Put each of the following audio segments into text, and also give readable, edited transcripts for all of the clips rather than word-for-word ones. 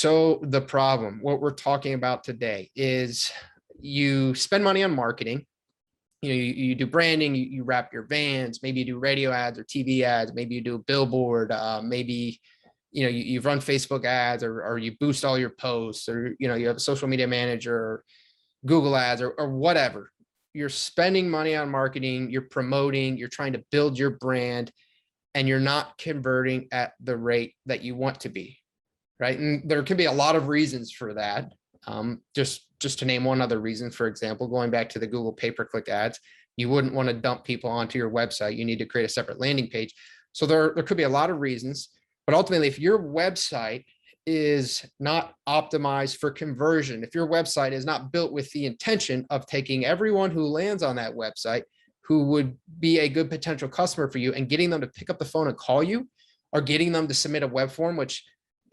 So the problem, what we're talking about today is you spend money on marketing. You do branding, you wrap your vans, maybe you do radio ads or TV ads, maybe you do a billboard, maybe, you run Facebook ads or you boost all your posts, or, you have a social media manager or Google ads or whatever. You're spending money on marketing, you're promoting, you're trying to build your brand, and you're not converting at the rate that you want to be. Right. And there can be a lot of reasons for that. Just to name one other reason, for example, going back to the Google pay-per-click ads, you wouldn't want to dump people onto your website. You need to create a separate landing page. So there could be a lot of reasons, but ultimately, if your website is not optimized for conversion, if your website is not built with the intention of taking everyone who lands on that website, who would be a good potential customer for you, and getting them to pick up the phone and call you, or getting them to submit a web form, which,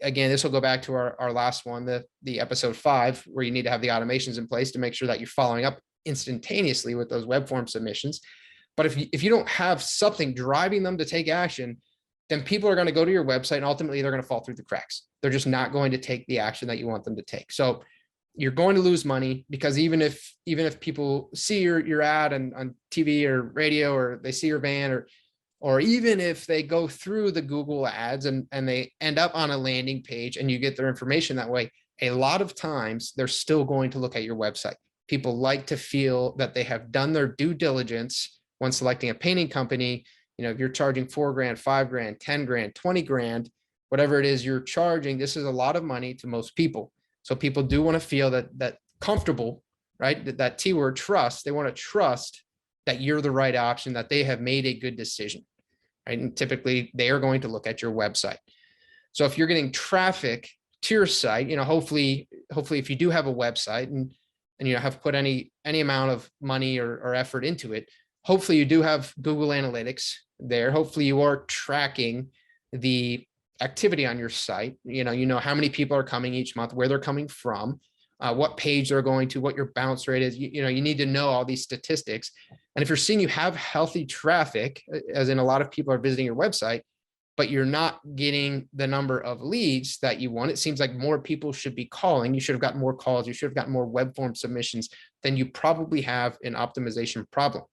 again, this will go back to our last one, the episode 5, where you need to have the automations in place to make sure that you're following up instantaneously with those web form submissions. But if you don't have something driving them to take action, then people are going to go to your website and ultimately they're going to fall through the cracks. They're just not going to take the action that you want them to take. So you're going to lose money, because even if people see your ad on TV or radio, or they see your van, or even if they go through the Google ads and they end up on a landing page and you get their information that way, a lot of times they're still going to look at your website. People like to feel that they have done their due diligence when selecting a painting company. If you're charging $4,000, $5,000, $10,000, $20,000, whatever it is you're charging, this is a lot of money to most people. So people do want to feel that comfortable, right? That T word, trust. They want to trust that you're the right option, that they have made a good decision. Right? And typically they are going to look at your website. So if you're getting traffic to your site, hopefully if you do have a website and have put any amount of money or effort into it, hopefully you do have Google Analytics there. Hopefully you are tracking the activity on your site. You know how many people are coming each month, where they're coming from, what page they're going to, what your bounce rate is. You need to know all these statistics. And if you're seeing you have healthy traffic, as in a lot of people are visiting your website, but you're not getting the number of leads that you want, it seems like more people should be calling. You should have gotten more calls. You should have gotten more web form submissions. Then you probably have an optimization problem.